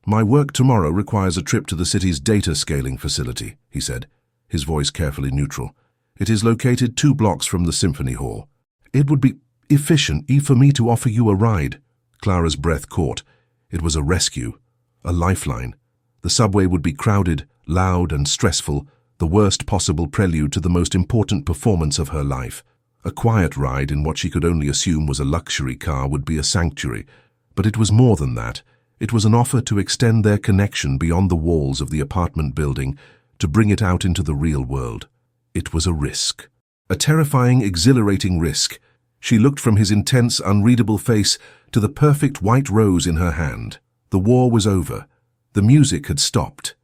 My work tomorrow requires a trip to the city's data scaling facility, he said, his voice carefully neutral. It is located 2 blocks from the Symphony Hall. It would be efficient for me to offer you a ride. Clara's breath caught. It was a rescue, a lifeline. The subway would be crowded, loud and stressful, the worst possible prelude to the most important performance of her life. A quiet ride in what she could only assume was a luxury car would be a sanctuary, but it was more than that. It was an offer to extend their connection beyond the walls of the apartment building, to bring it out into the real world. It was a risk. A terrifying, exhilarating risk. She looked from his intense, unreadable face to the perfect white rose in her hand. The war was over. The music had stopped.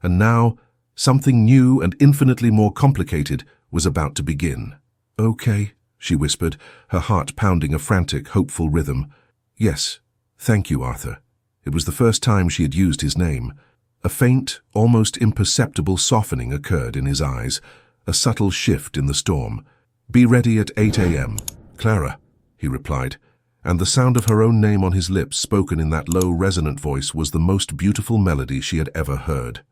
And now, something new and infinitely more complicated was about to begin. Okay, she whispered, her heart pounding a frantic, hopeful rhythm. Yes, thank you, Arthur. It was the first time she had used his name. A faint, almost imperceptible softening occurred in his eyes, a subtle shift in the storm. Be ready at 8 a.m. Clara, he replied, and the sound of her own name on his lips, spoken in that low, resonant voice, was the most beautiful melody she had ever heard.